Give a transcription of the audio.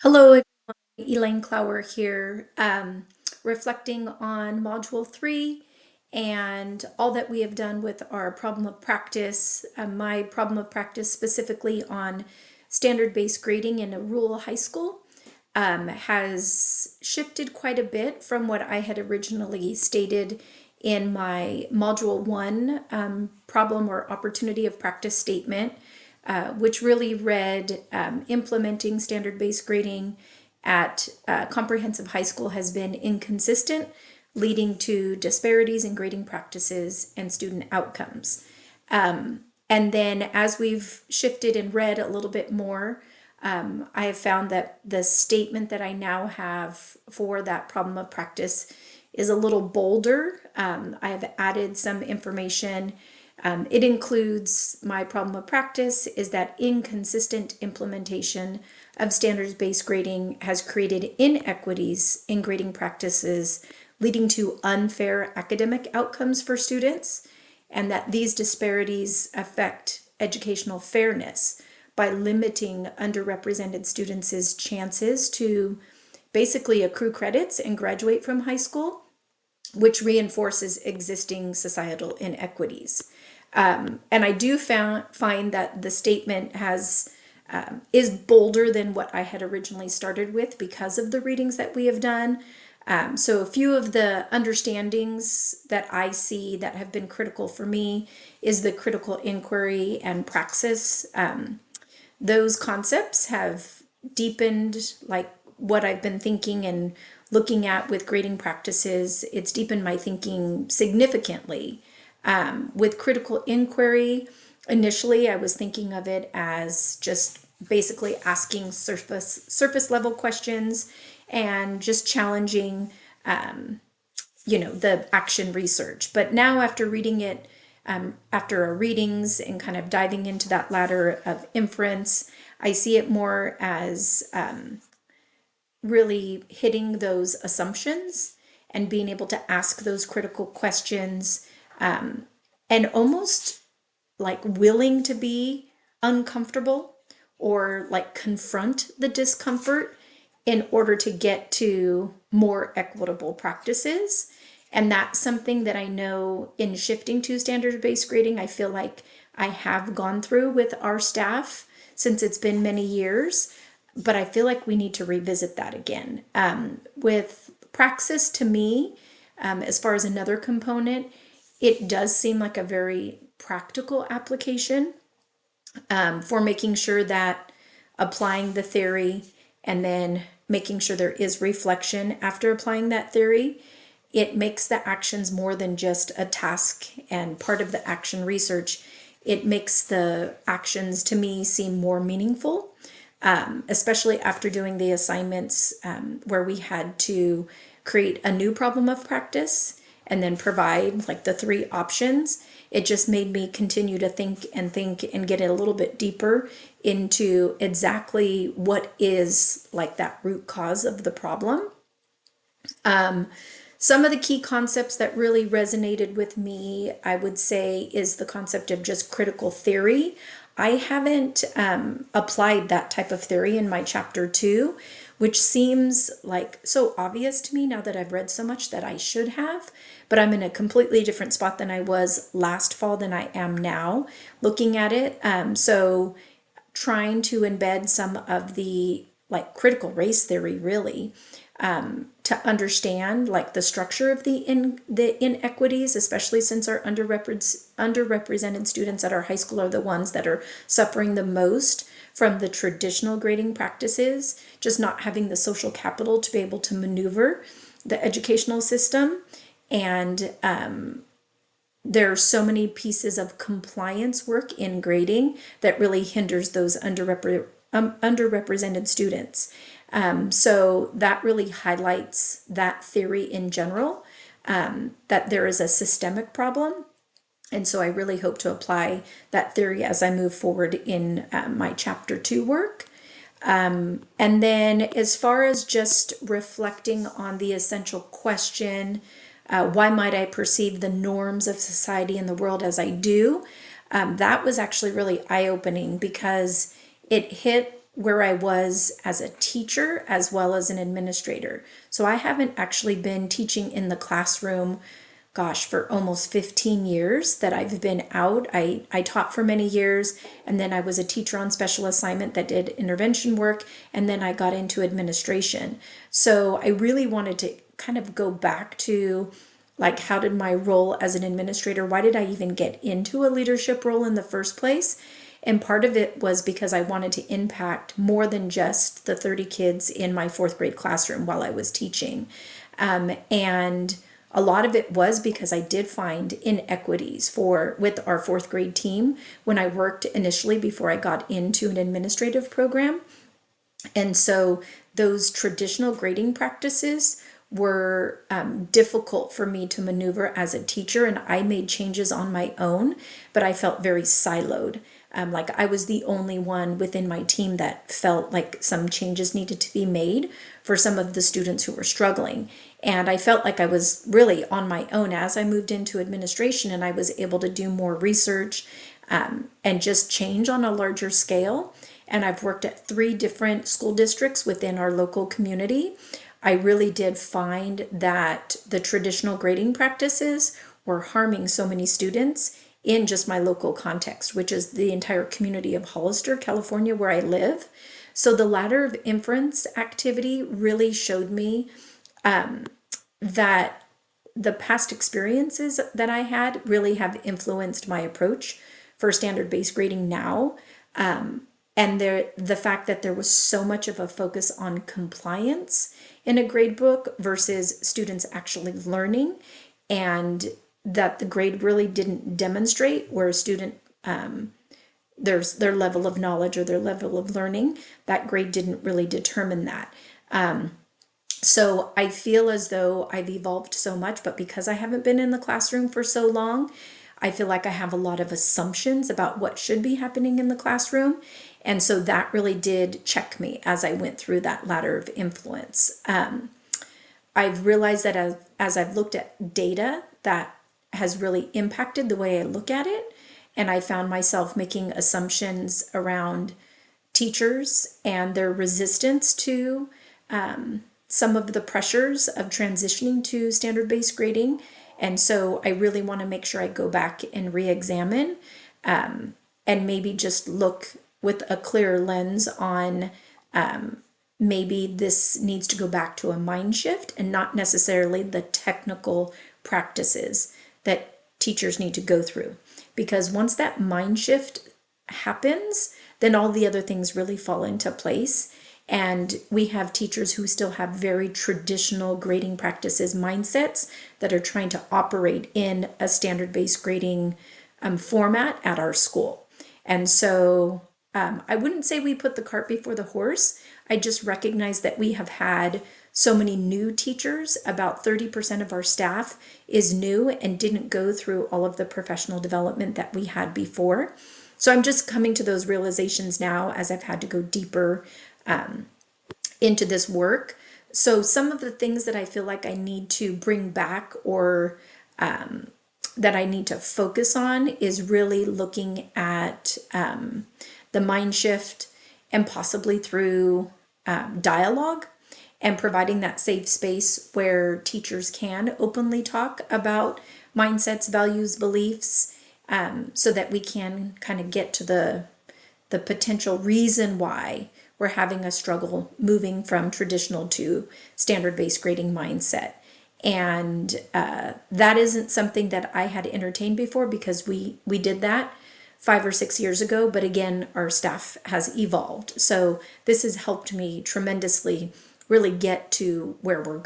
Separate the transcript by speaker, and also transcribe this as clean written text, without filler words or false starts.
Speaker 1: Hello, everyone. Elaine Clower here, reflecting on Module 3 and all that we have done with our problem of practice. My problem of practice specifically on standard-based grading in a rural high school has shifted quite a bit from what I had originally stated in my Module 1 problem or opportunity of practice statement, which really read implementing standard-based grading at comprehensive high school has been inconsistent, leading to disparities in grading practices and student outcomes. And then as we've shifted and read a little bit more, I have found that the statement that I now have for that problem of practice is a little bolder. I have added some information. It includes my problem of practice is that inconsistent implementation of standards-based grading has created inequities in grading practices, leading to unfair academic outcomes for students, and that these disparities affect educational fairness by limiting underrepresented students' chances to basically accrue credits and graduate from high school, which reinforces existing societal inequities. And I do find that the statement is bolder than what I had originally started with because of the readings that we have done. So a few of the understandings that I see that have been critical for me is the critical inquiry and praxis. Those concepts have deepened like what I've been thinking and looking at with grading practices. It's deepened my thinking significantly. With critical inquiry, initially I was thinking of it as just basically asking surface level questions and just challenging the action research. But now after reading it, after our readings and kind of diving into that ladder of inference, I see it more as really hitting those assumptions and being able to ask those critical questions, and almost like willing to be uncomfortable or like confront the discomfort in order to get to more equitable practices. And that's something that I know in shifting to standards-based grading, I feel like I have gone through with our staff since it's been many years, but I feel like we need to revisit that again. With praxis, to me, as far as another component, it does seem like a very practical application for making sure that applying the theory and then making sure there is reflection after applying that theory, it makes the actions more than just a task and part of the action research. It makes the actions to me seem more meaningful, especially after doing the assignments where we had to create a new problem of practice and then provide like the three options. It just made me continue to think and get a little bit deeper into exactly what is like that root cause of the problem. Some of the key concepts that really resonated with me, I would say, is the concept of just critical theory. I haven't applied that type of theory in my chapter 2, which seems like so obvious to me now that I've read so much that I should have, but I'm in a completely different spot than I was last fall than I am now looking at it. So trying to embed some of the like critical race theory really, to understand like the structure of the inequities, especially since our underrepresented students at our high school are the ones that are suffering the most from the traditional grading practices, just not having the social capital to be able to maneuver the educational system. And there are so many pieces of compliance work in grading that really hinders those underrepresented students. So that really highlights that theory in general, that there is a systemic problem. And so I really hope to apply that theory as I move forward in my chapter 2 work. And then as far as just reflecting on the essential question, why might I perceive the norms of society and the world as I do? That was actually really eye-opening because it hit where I was as a teacher as well as an administrator. So I haven't actually been teaching in the classroom, gosh, for almost 15 years that I've been out. I taught for many years, and then I was a teacher on special assignment that did intervention work, and then I got into administration. So I really wanted to kind of go back to, like, how did my role as an administrator, why did I even get into a leadership role in the first place? And part of it was because I wanted to impact more than just the 30 kids in my fourth grade classroom while I was teaching. And a lot of it was because I did find inequities with our fourth grade team when I worked initially before I got into an administrative program. And so those traditional grading practices were difficult for me to maneuver as a teacher, and I made changes on my own, but I felt very siloed. Like I was the only one within my team that felt like some changes needed to be made for some of the students who were struggling. And I felt like I was really on my own as I moved into administration, and I was able to do more research and just change on a larger scale. And I've worked at 3 different school districts within our local community. I really did find that the traditional grading practices were harming so many students in just my local context, which is the entire community of Hollister, California, where I live. So the ladder of inference activity really showed me that the past experiences that I had really have influenced my approach for standard-based grading now. And the fact that there was so much of a focus on compliance in a grade book versus students actually learning, and that the grade really didn't demonstrate where a student their level of knowledge or their level of learning. That grade didn't really determine that. So I feel as though I've evolved so much, but because I haven't been in the classroom for so long, I feel like I have a lot of assumptions about what should be happening in the classroom. And so that really did check me as I went through that ladder of influence. I've realized that as I've looked at data, that has really impacted the way I look at it. And I found myself making assumptions around teachers and their resistance to some of the pressures of transitioning to standard-based grading. And so I really want to make sure I go back and re-examine and maybe just look with a clearer lens on maybe this needs to go back to a mind shift and not necessarily the technical practices that teachers need to go through. Because once that mind shift happens, then all the other things really fall into place. And we have teachers who still have very traditional grading practices mindsets that are trying to operate in a standard-based grading format at our school. And so I wouldn't say we put the cart before the horse. I just recognize that we have had so many new teachers. About 30% of our staff is new and didn't go through all of the professional development that we had before. So I'm just coming to those realizations now as I've had to go deeper into this work. So some of the things that I feel like I need to bring back or that I need to focus on is really looking at the mind shift and possibly through dialogue and providing that safe space where teachers can openly talk about mindsets, values, beliefs, so that we can kind of get to the potential reason why we're having a struggle moving from traditional to standard-based grading mindset. And that isn't something that I had entertained before because we did that 5 or 6 years ago, but again, our staff has evolved. So this has helped me tremendously really get to where we're going.